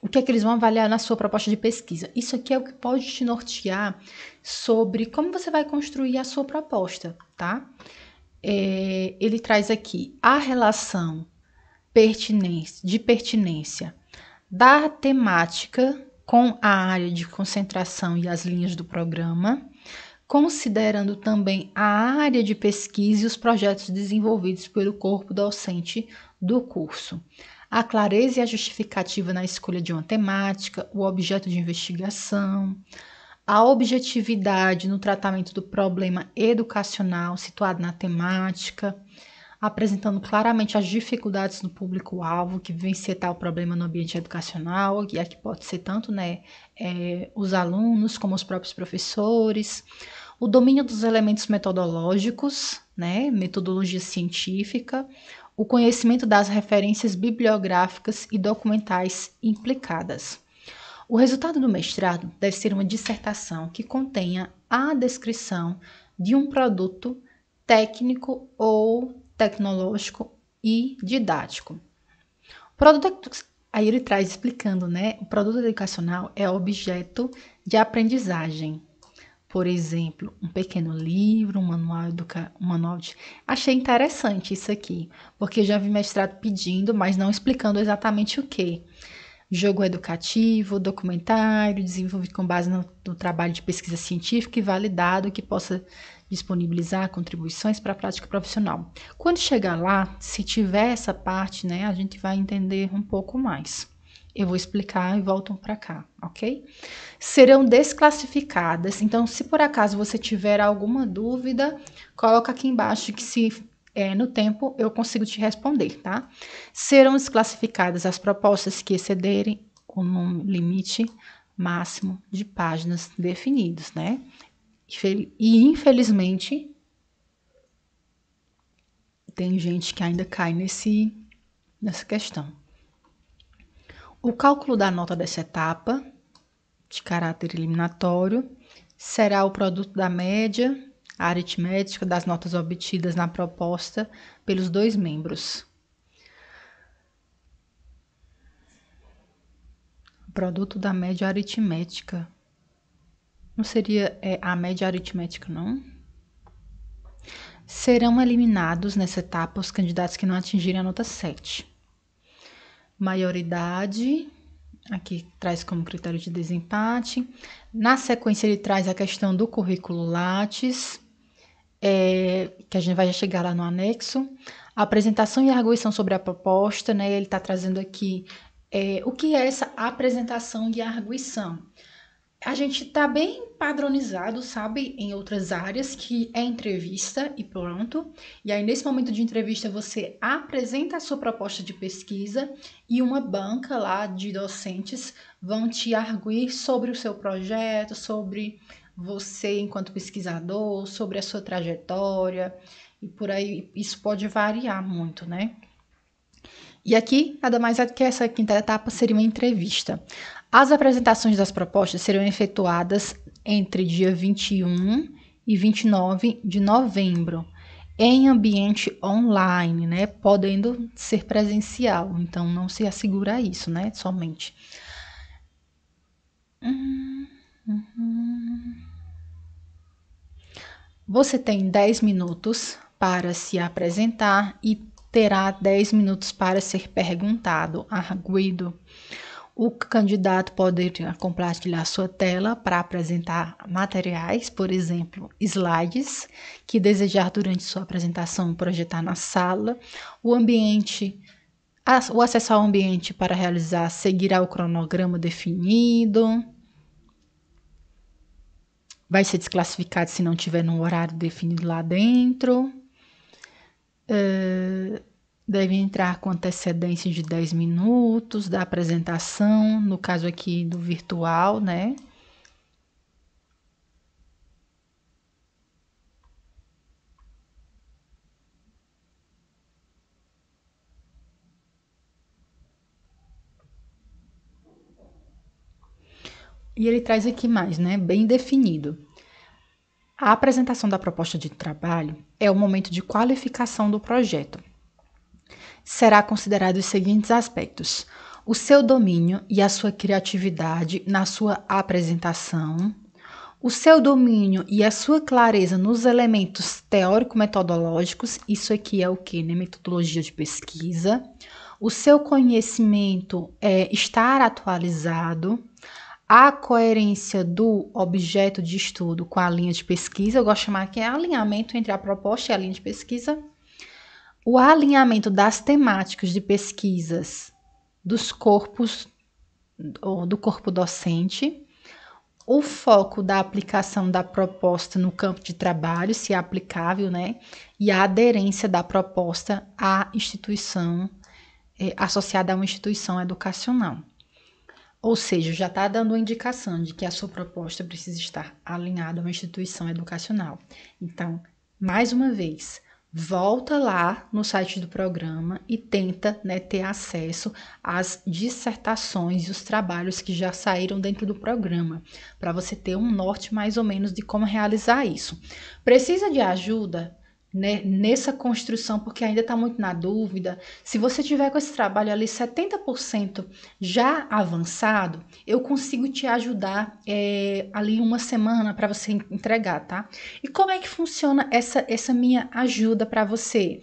o que é que eles vão avaliar na sua proposta de pesquisa. Isso aqui é o que pode te nortear sobre como você vai construir a sua proposta, tá? Ele traz aqui a relação de pertinência da temática com a área de concentração e as linhas do programa, considerando também a área de pesquisa e os projetos desenvolvidos pelo corpo docente do curso. A clareza e a justificativa na escolha de uma temática, o objeto de investigação, a objetividade no tratamento do problema educacional situado na temática, apresentando claramente as dificuldades do público-alvo que vivencia tal problema no ambiente educacional, e aqui pode ser tanto, né, os alunos como os próprios professores, o domínio dos elementos metodológicos, né, metodologia científica, o conhecimento das referências bibliográficas e documentais implicadas. O resultado do mestrado deve ser uma dissertação que contenha a descrição de um produto técnico ou tecnológico e didático. Aí ele traz explicando, né? O produto educacional é objeto de aprendizagem. Por exemplo, um pequeno livro, um manual de... Achei interessante isso aqui, porque eu já vi mestrado pedindo, mas não explicando exatamente o que. Jogo educativo, documentário, desenvolvido com base no trabalho de pesquisa científica e validado que possa disponibilizar contribuições para a prática profissional. Quando chegar lá, se tiver essa parte, né, a gente vai entender um pouco mais. Eu vou explicar e voltam para cá, ok? Serão desclassificadas. Então, se por acaso você tiver alguma dúvida, coloca aqui embaixo que se no tempo eu consigo te responder, tá? Serão desclassificadas as propostas que excederem o limite máximo de páginas definidos, né? E infelizmente tem gente que ainda cai nessa questão. O cálculo da nota dessa etapa, de caráter eliminatório, será o produto da média aritmética das notas obtidas na proposta pelos dois membros. O produto da média aritmética. Não seria a média aritmética, não? Serão eliminados nessa etapa os candidatos que não atingirem a nota 7. Maioridade, aqui traz como critério de desempate. Na sequência, ele traz a questão do currículo Lattes, que a gente vai chegar lá no anexo. A apresentação e arguição sobre a proposta, né? Ele está trazendo aqui o que é essa apresentação e arguição. A gente está bem padronizado, sabe, em outras áreas, que é entrevista e pronto. E aí, nesse momento de entrevista, você apresenta a sua proposta de pesquisa e uma banca lá de docentes vão te arguir sobre o seu projeto, sobre você enquanto pesquisador, sobre a sua trajetória, e por aí isso pode variar muito, né? E aqui, nada mais é que essa quinta etapa seria uma entrevista. As apresentações das propostas serão efetuadas entre dia 21 e 29 de novembro, em ambiente online, né? Podendo ser presencial, então não se assegura isso, né? Somente. Você tem 10 minutos para se apresentar e terá 10 minutos para ser perguntado, arguido. O candidato pode compartilhar sua tela para apresentar materiais, por exemplo, slides, que desejar durante sua apresentação projetar na sala. O acesso ao ambiente para realizar seguirá o cronograma definido. Vai ser desclassificado se não tiver no horário definido lá dentro. Deve entrar com antecedência de 10 minutos da apresentação, no caso aqui do virtual, né? E ele traz aqui mais, né? Bem definido. A apresentação da proposta de trabalho é o momento de qualificação do projeto. Será considerado os seguintes aspectos: o seu domínio e a sua criatividade na sua apresentação, o seu domínio e a sua clareza nos elementos teórico-metodológicos, isso aqui é o que, né? Metodologia de pesquisa, o seu conhecimento estar atualizado, a coerência do objeto de estudo com a linha de pesquisa, eu gosto de chamar que é alinhamento entre a proposta e a linha de pesquisa, o alinhamento das temáticas de pesquisas dos corpos, ou do corpo docente, o foco da aplicação da proposta no campo de trabalho, se é aplicável, né? E a aderência da proposta à instituição, associada a uma instituição educacional. Ou seja, já está dando uma indicação de que a sua proposta precisa estar alinhada a uma instituição educacional. Então, mais uma vez, volta lá no site do programa e tenta, né, ter acesso às dissertações e os trabalhos que já saíram dentro do programa, para você ter um norte mais ou menos de como realizar isso. Precisa de ajuda, né, nessa construção, porque ainda está muito na dúvida? Se você tiver com esse trabalho ali 70% já avançado, eu consigo te ajudar ali uma semana para você entregar, tá? E como é que funciona essa minha ajuda para você?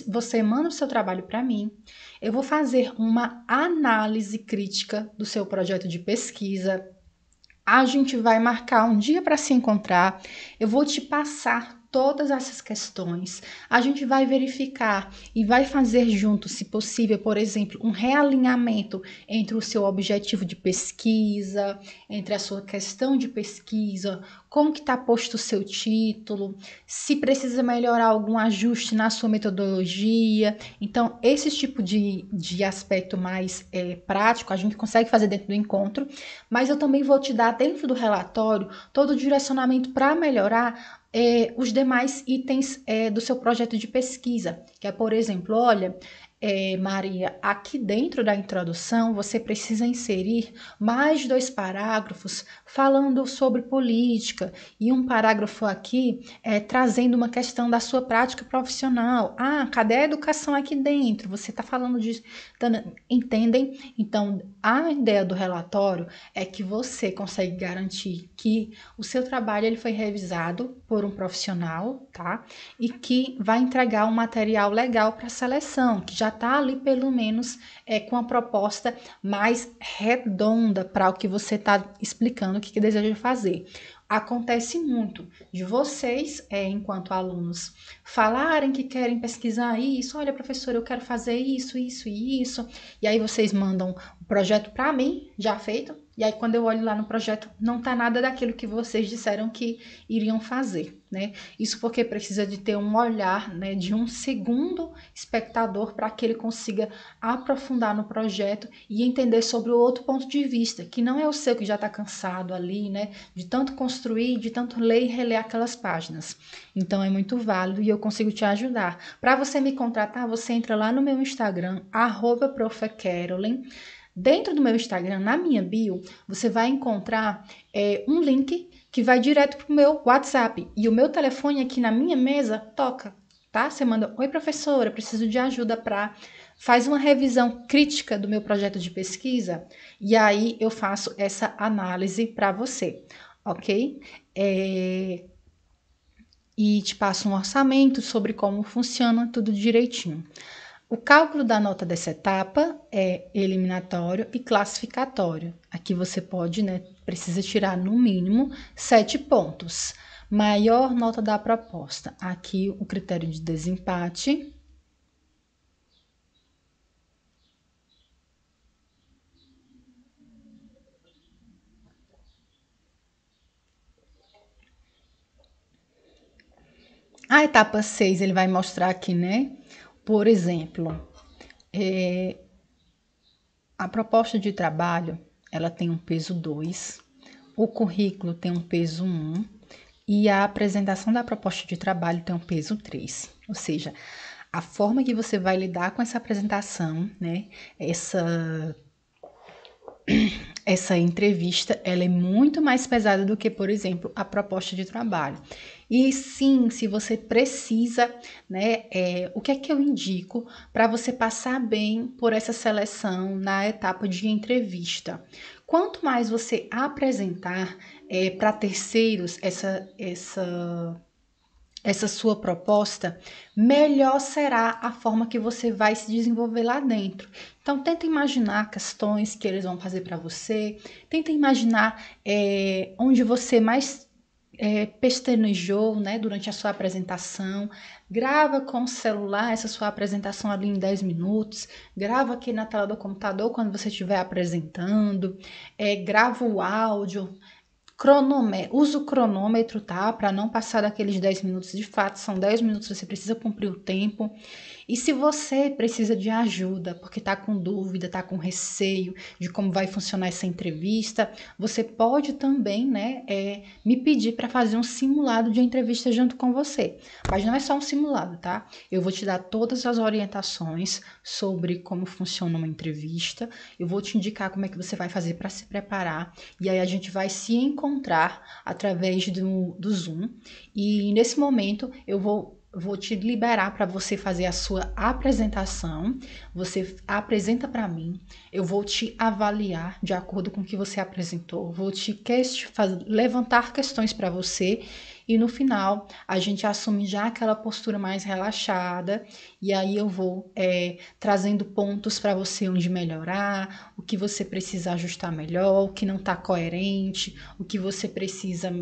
Você manda o seu trabalho para mim, eu vou fazer uma análise crítica do seu projeto de pesquisa, a gente vai marcar um dia para se encontrar, eu vou te passar todas essas questões. A gente vai verificar e vai fazer junto, se possível, por exemplo, um realinhamento entre o seu objetivo de pesquisa, entre a sua questão de pesquisa, como que está posto o seu título, se precisa melhorar algum ajuste na sua metodologia. Então, esse tipo de aspecto mais prático, a gente consegue fazer dentro do encontro, mas eu também vou te dar dentro do relatório todo o direcionamento para melhorar os demais itens do seu projeto de pesquisa, que é, por exemplo, olha, Maria, aqui dentro da introdução você precisa inserir mais 2 parágrafos falando sobre política e um parágrafo aqui trazendo uma questão da sua prática profissional. Ah, cadê a educação aqui dentro? Você está falando de... Entendem? Então, a ideia do relatório é que você consegue garantir que o seu trabalho ele foi revisado por um profissional, tá? E que vai entregar um material legal para a seleção, que já está ali pelo menos com a proposta mais redonda para o que você está explicando, o que deseja fazer. Acontece muito de vocês, enquanto alunos, falarem que querem pesquisar isso, olha, professor, eu quero fazer isso, isso e isso, e aí vocês mandam o projeto para mim, já feito, e aí quando eu olho lá no projeto, não tá nada daquilo que vocês disseram que iriam fazer, né? Isso porque precisa de ter um olhar, né, de um segundo espectador para que ele consiga aprofundar no projeto e entender sobre o outro ponto de vista, que não é o seu que já está cansado ali, né, de tanto construir, de tanto ler e reler aquelas páginas. Então é muito válido e eu consigo te ajudar. Para você me contratar, você entra lá no meu Instagram, @profcarolyn. Dentro do meu Instagram, na minha bio, você vai encontrar um link que vai direto para o meu WhatsApp. E o meu telefone aqui na minha mesa toca, tá? Você manda, oi professora, preciso de ajuda para... Faz uma revisão crítica do meu projeto de pesquisa e aí eu faço essa análise para você, ok? E te passo um orçamento sobre como funciona tudo direitinho. O cálculo da nota dessa etapa é eliminatório e classificatório. Aqui você pode, né, precisa tirar no mínimo 7 pontos. Maior nota da proposta. Aqui o critério de desempate. A etapa 6 ele vai mostrar aqui, né? Por exemplo, a proposta de trabalho, ela tem um peso 2, o currículo tem um peso 1 e a apresentação da proposta de trabalho tem um peso 3. Ou seja, a forma que você vai lidar com essa apresentação, né, essa entrevista, ela é muito mais pesada do que, por exemplo, a proposta de trabalho. E sim, se você precisa, né, o que é que eu indico para você passar bem por essa seleção na etapa de entrevista? Quanto mais você apresentar para terceiros essa sua proposta, melhor será a forma que você vai se desenvolver lá dentro. Então, tenta imaginar questões que eles vão fazer para você, tenta imaginar onde você mais pestanejou, né, durante a sua apresentação, grava com o celular essa sua apresentação ali em 10 minutos, grava aqui na tela do computador quando você estiver apresentando, grava o áudio, usa o cronômetro, tá? Para não passar daqueles 10 minutos. De fato, são 10 minutos, você precisa cumprir o tempo. E se você precisa de ajuda, porque tá com dúvida, tá com receio de como vai funcionar essa entrevista, você pode também, né, me pedir para fazer um simulado de entrevista junto com você. Mas não é só um simulado, tá? Eu vou te dar todas as orientações sobre como funciona uma entrevista. Eu vou te indicar como é que você vai fazer para se preparar. E aí a gente vai se encontrar através do Zoom. E nesse momento eu vou te liberar para você fazer a sua apresentação. Você apresenta para mim, eu vou te avaliar de acordo com o que você apresentou, vou te levantar questões para você e no final a gente assume já aquela postura mais relaxada e aí eu vou trazendo pontos para você onde melhorar, o que você precisa ajustar melhor, o que não está coerente, o que você precisa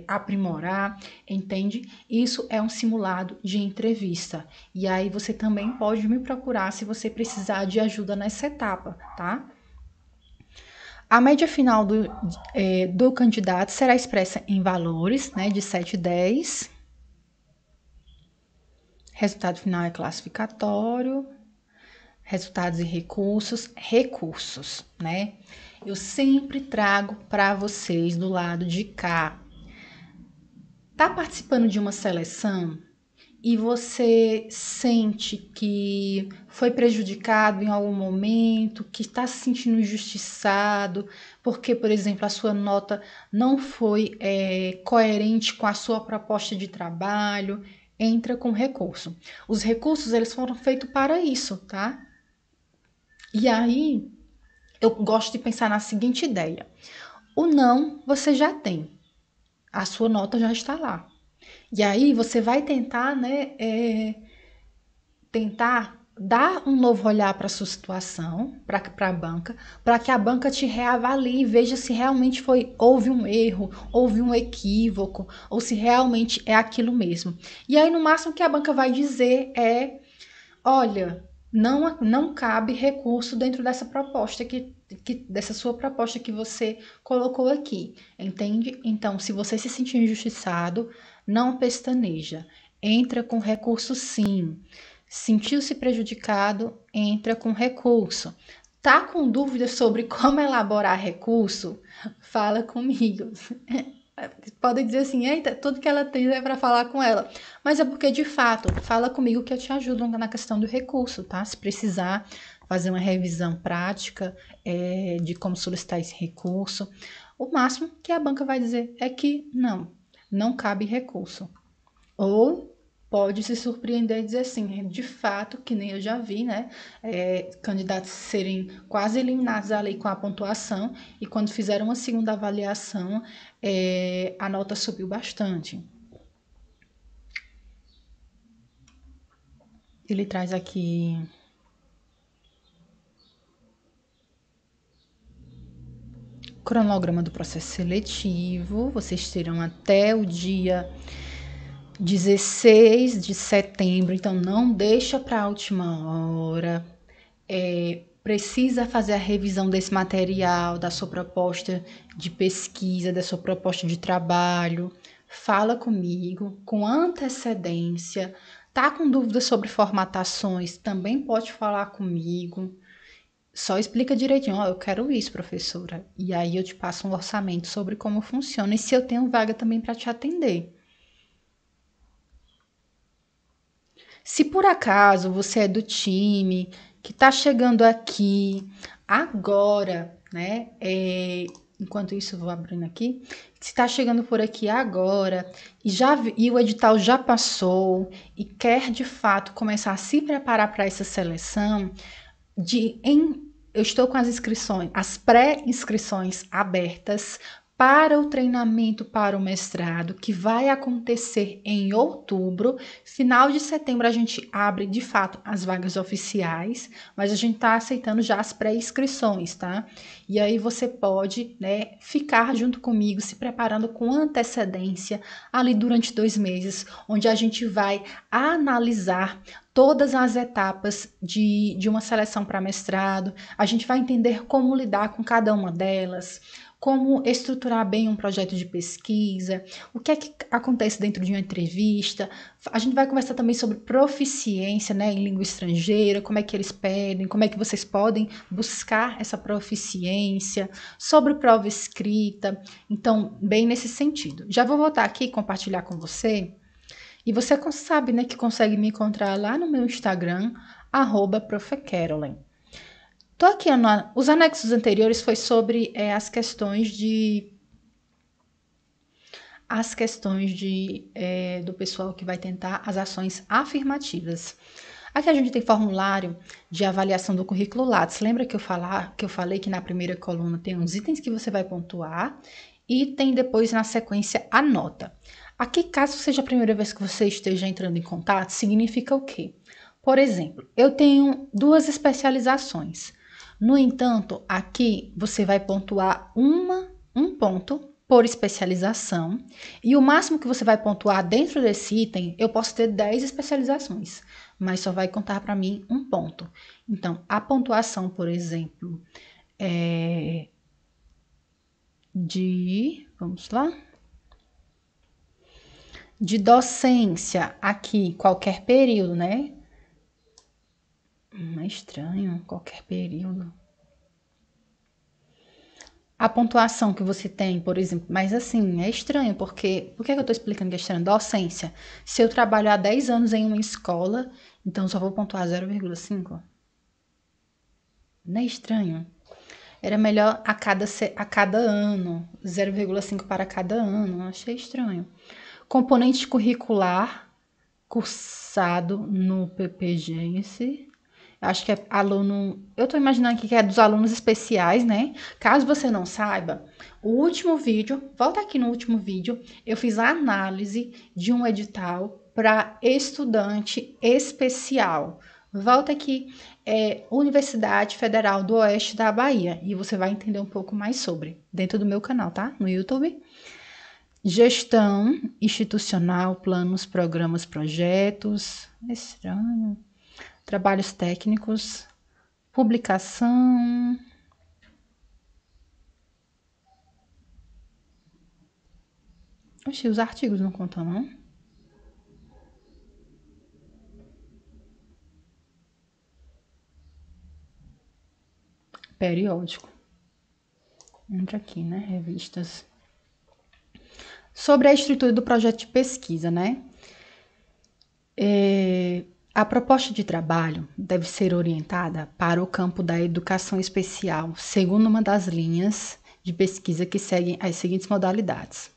aprimorar, entende? Isso é um simulado de entrevista. E aí você também pode me procurar se você precisar de ajuda nessa etapa, tá? A média final do candidato será expressa em valores, né, de 7 e 10. Resultado final é classificatório. Resultados e recursos, né? Eu sempre trago para vocês do lado de cá. Tá participando de uma seleção e você sente que foi prejudicado em algum momento, que está se sentindo injustiçado, porque, por exemplo, a sua nota não foi coerente com a sua proposta de trabalho, entra com recurso. Os recursos, eles foram feitos para isso, tá? E aí, eu gosto de pensar na seguinte ideia. O não, você já tem. A sua nota já está lá. E aí, você vai tentar, né, tentar dar um novo olhar para a sua situação, para a banca, para que a banca te reavalie e veja se realmente houve um erro, houve um equívoco, ou se realmente é aquilo mesmo. E aí, no máximo que a banca vai dizer é, olha, não cabe recurso dentro dessa proposta dessa sua proposta que você colocou aqui, entende? Então, se você se sentir injustiçado, não pestaneja, entra com recurso sim. Sentiu-se prejudicado, entra com recurso. Tá com dúvidas sobre como elaborar recurso? Fala comigo. Podem dizer assim, eita, tudo que ela tem é para falar com ela. Mas é porque, de fato, fala comigo que eu te ajudo na questão do recurso, tá? Se precisar fazer uma revisão prática de como solicitar esse recurso, o máximo que a banca vai dizer é que não cabe recurso. Ou pode se surpreender e dizer assim, de fato, que nem eu já vi, né? Candidatos serem quase eliminados ali com a pontuação e quando fizeram uma segunda avaliação, a nota subiu bastante. Ele traz aqui cronograma do processo seletivo. Vocês terão até o dia 16 de setembro, então não deixa para a última hora. Precisa fazer a revisão desse material, da sua proposta de pesquisa, da sua proposta de trabalho. Fala comigo com antecedência. Tá com dúvidas sobre formatações? Também pode falar comigo. Só explica direitinho, eu quero isso, professora. E aí eu te passo um orçamento sobre como funciona e se eu tenho vaga também para te atender. Se por acaso você é do time que está chegando aqui agora, né? Enquanto isso, eu vou abrindo aqui. Se está chegando por aqui agora e o edital já passou e quer de fato começar a se preparar para essa seleção, eu estou com as pré-inscrições abertas para o treinamento para o mestrado, que vai acontecer em outubro. Final de setembro a gente abre, de fato, as vagas oficiais, mas a gente está aceitando já as pré-inscrições, tá? E aí você pode, né, ficar junto comigo, se preparando com antecedência, ali durante 2 meses, onde a gente vai analisar todas as etapas de uma seleção para mestrado. A gente vai entender como lidar com cada uma delas, como estruturar bem um projeto de pesquisa, o que é que acontece dentro de uma entrevista. A gente vai conversar também sobre proficiência, né, em língua estrangeira, como é que eles pedem, como é que vocês podem buscar essa proficiência, sobre prova escrita. Então, bem nesse sentido. Já vou voltar aqui e compartilhar com você. E você sabe, né, que consegue me encontrar lá no meu Instagram, @profecaroline. Tô aqui, os anexos anteriores foi sobre as questões do pessoal que vai tentar as ações afirmativas. Aqui a gente tem formulário de avaliação do currículo Lattes. Lembra que eu falei que na primeira coluna tem uns itens que você vai pontuar e tem depois na sequência a nota. Aqui, caso seja a primeira vez que você esteja entrando em contato, significa o quê? Por exemplo, eu tenho 2 especializações. No entanto, aqui você vai pontuar um ponto por especialização. E o máximo que você vai pontuar dentro desse item, eu posso ter 10 especializações, mas só vai contar para mim um ponto. Então, a pontuação, por exemplo, vamos lá, de docência aqui, qualquer período, né? É estranho, qualquer período. A pontuação que você tem, por exemplo, mas assim, é estranho, porque... Por que eu tô explicando que é estranho? Docência. Se eu trabalho há 10 anos em uma escola, então só vou pontuar 0,5? Não é estranho? Era melhor a cada ano, 0,5 para cada ano. Achei estranho. Componente curricular cursado no PPGense. Acho que é aluno... Eu tô imaginando aqui que é dos alunos especiais, né? Caso você não saiba, o último vídeo... Volta aqui no último vídeo. Eu fiz a análise de um edital para estudante especial. Volta aqui, Universidade Federal do Oeste da Bahia. E você vai entender um pouco mais sobre. Dentro do meu canal, tá? No YouTube. Gestão institucional, planos, programas, projetos. É estranho. Trabalhos técnicos, publicação. Oxi, os artigos não contam, não? Periódico. Entra aqui, né? Revistas. Sobre a estrutura do projeto de pesquisa, né? A proposta de trabalho deve ser orientada para o campo da educação especial, segundo uma das linhas de pesquisa que seguem as seguintes modalidades: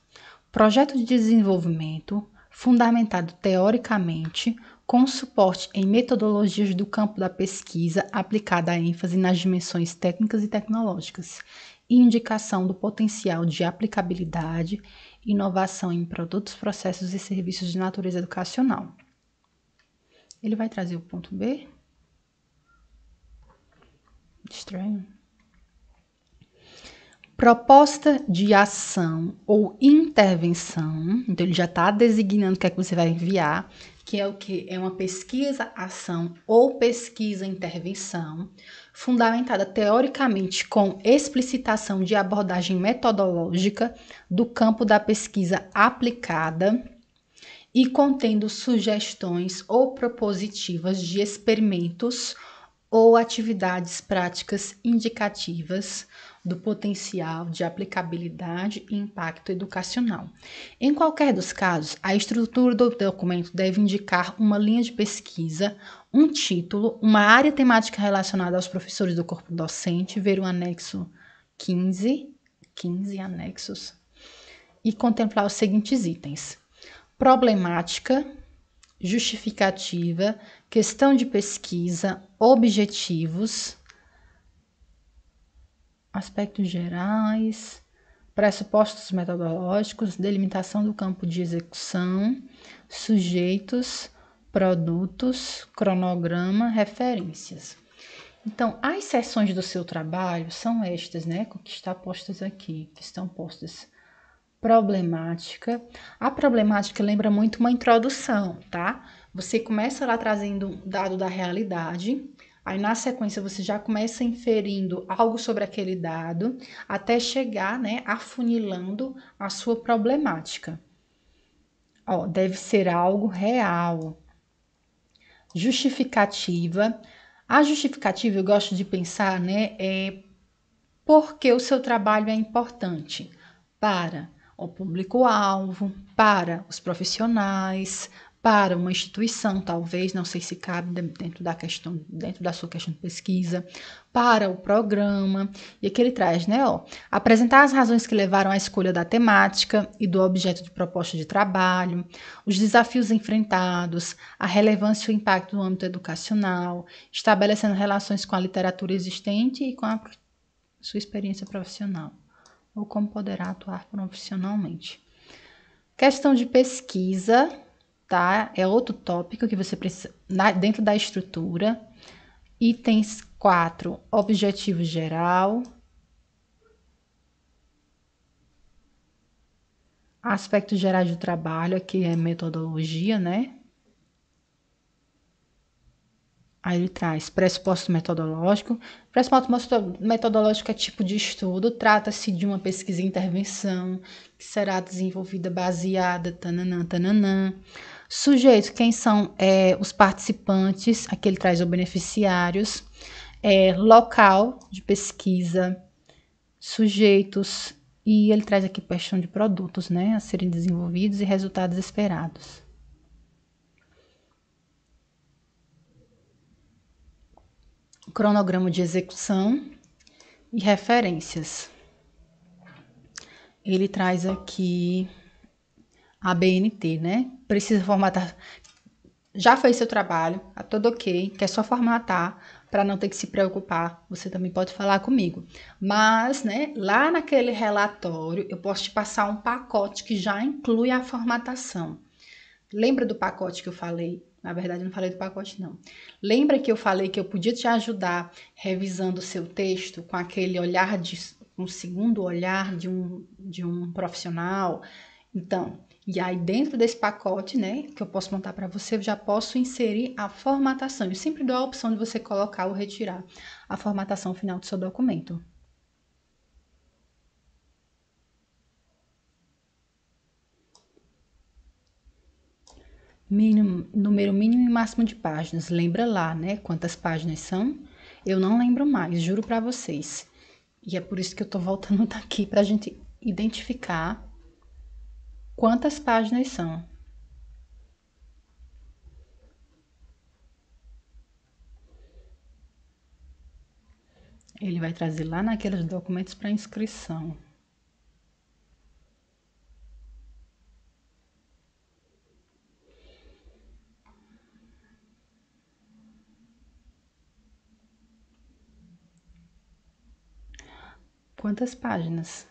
projeto de desenvolvimento fundamentado teoricamente, com suporte em metodologias do campo da pesquisa aplicada à ênfase nas dimensões técnicas e tecnológicas, e indicação do potencial de aplicabilidade e inovação em produtos, processos e serviços de natureza educacional. Ele vai trazer o ponto B? Estranho. Proposta de ação ou intervenção. Então, ele já está designando o que é que você vai enviar, que é o quê? É uma pesquisa, ação ou pesquisa, intervenção, fundamentada teoricamente com explicitação de abordagem metodológica do campo da pesquisa aplicada e contendo sugestões ou propositivas de experimentos ou atividades práticas indicativas do potencial de aplicabilidade e impacto educacional. Em qualquer dos casos, a estrutura do documento deve indicar uma linha de pesquisa, um título, uma área temática relacionada aos professores do corpo docente, ver o anexo 15 anexos, e contemplar os seguintes itens: problemática, justificativa, questão de pesquisa, objetivos, aspectos gerais, pressupostos metodológicos, delimitação do campo de execução, sujeitos, produtos, cronograma, referências. Então, as seções do seu trabalho são estas, né, que estão postas aqui, problemática. A problemática lembra muito uma introdução, tá? Você começa lá trazendo um dado da realidade, aí na sequência você já começa inferindo algo sobre aquele dado, até chegar, né, afunilando a sua problemática. Ó, deve ser algo real. Justificativa. A justificativa, eu gosto de pensar, né, porque o seu trabalho é importante para o público-alvo, para os profissionais, para uma instituição, talvez, não sei se cabe dentro da sua questão de pesquisa, para o programa. E aqui ele traz, né, apresentar as razões que levaram à escolha da temática e do objeto de proposta de trabalho, os desafios enfrentados, a relevância e o impacto no âmbito educacional, estabelecendo relações com a literatura existente e com a sua experiência profissional, ou como poderá atuar profissionalmente. Questão de pesquisa, tá? É outro tópico que você precisa, dentro da estrutura. Itens 4, objetivo geral. Aspectos gerais do trabalho, aqui é metodologia, né? Aí ele traz pressuposto metodológico. Pressuposto metodológico é tipo de estudo, trata-se de uma pesquisa e intervenção que será desenvolvida baseada, tananã, tananã. Sujeito, quem são os participantes, aqui ele traz os beneficiários. Local de pesquisa, sujeitos, e ele traz aqui questão de produtos, né, a serem desenvolvidos e resultados esperados. Cronograma de execução e referências. Ele traz aqui a BNT, né? Precisa formatar. Já fez seu trabalho, tá tudo ok, quer só formatar para não ter que se preocupar. Você também pode falar comigo. Mas, né, lá naquele relatório, eu posso te passar um pacote que já inclui a formatação. Lembra do pacote que eu falei? Na verdade, eu não falei do pacote, não. Lembra que eu falei que eu podia te ajudar revisando o seu texto com aquele olhar um segundo olhar de um profissional? Então, e aí dentro desse pacote, né, que eu posso montar para você, eu já posso inserir a formatação. Eu sempre dou a opção de você colocar ou retirar a formatação final do seu documento. Número mínimo e máximo de páginas. Lembra lá, né? Quantas páginas são? Eu não lembro mais, juro para vocês. E é por isso que eu tô voltando daqui pra gente identificar quantas páginas são. Ele vai trazer lá naqueles documentos para inscrição. Quantas páginas?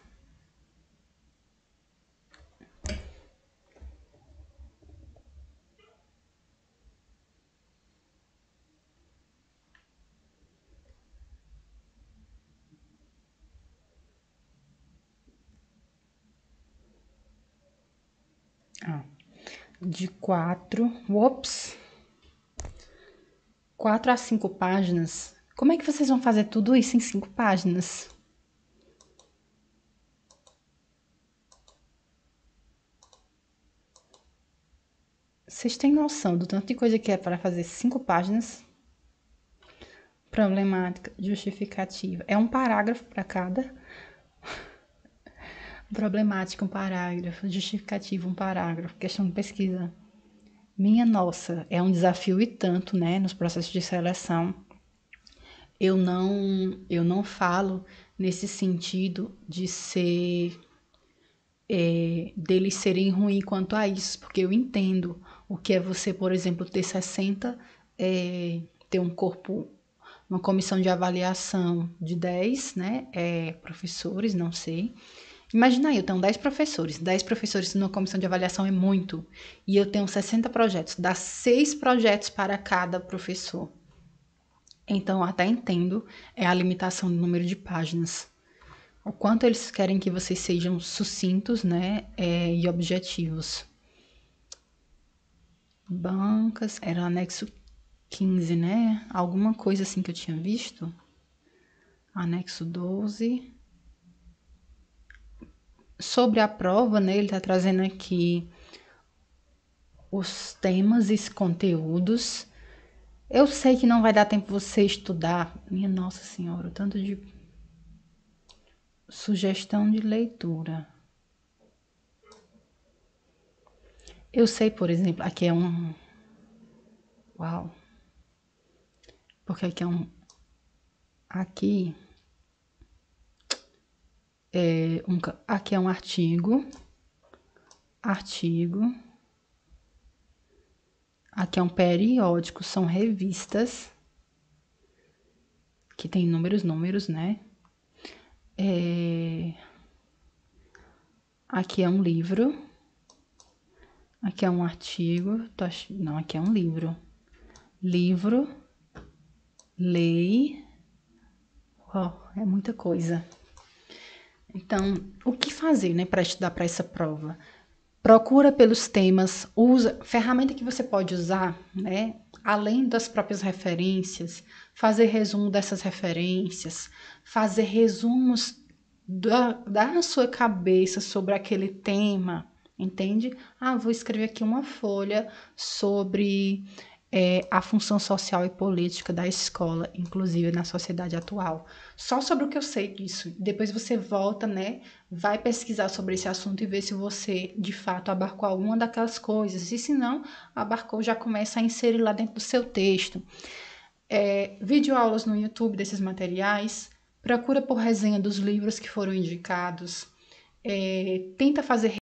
De 4 a 5 páginas. Como é que vocês vão fazer tudo isso em 5 páginas? Vocês têm noção do tanto de coisa que é para fazer 5 páginas? Problemática, justificativa. É um parágrafo para cada. Problemática, um parágrafo. Justificativa, um parágrafo. Questão de pesquisa. Minha nossa, é um desafio e tanto, né, nos processos de seleção. Eu não falo nesse sentido de ser deles serem ruins quanto a isso, porque eu entendo o que é você, por exemplo, ter 60, ter um corpo, uma comissão de avaliação de 10, né, professores, não sei. Imagina aí, eu tenho 10 professores. 10 professores numa comissão de avaliação é muito. E eu tenho 60 projetos. Dá 6 projetos para cada professor. Então, eu até entendo a limitação do número de páginas. O quanto eles querem que vocês sejam sucintos, né? E objetivos. Bancas, era anexo 15, né? Alguma coisa assim que eu tinha visto. Anexo 12. Sobre a prova, né? Ele está trazendo aqui os temas e conteúdos. Eu sei que não vai dar tempo você estudar. Minha Nossa Senhora, o tanto de sugestão de leitura. Eu sei, por exemplo, aqui é um. Uau! Porque aqui é um. Aqui aqui é um artigo. Artigo. Aqui é um periódico, são revistas. Que tem números, né? Aqui é um livro. Aqui é um artigo. Não, aqui é um livro. Livro. Lei. É muita coisa. Então, o que fazer, né, para estudar para essa prova? procura pelos temas, usa ferramenta que você pode usar, né? Além das próprias referências, fazer resumo dessas referências, fazer resumos da sua cabeça sobre aquele tema, entende? Ah, vou escrever aqui uma folha sobre a função social e política da escola, inclusive na sociedade atual. Só sobre o que eu sei disso. Depois você volta, né? Vai pesquisar sobre esse assunto e ver se você, de fato, abarcou alguma daquelas coisas. E se não, abarcou, já começa a inserir lá dentro do seu texto. Videoaulas no YouTube desses materiais. Procura por resenha dos livros que foram indicados. Tenta fazer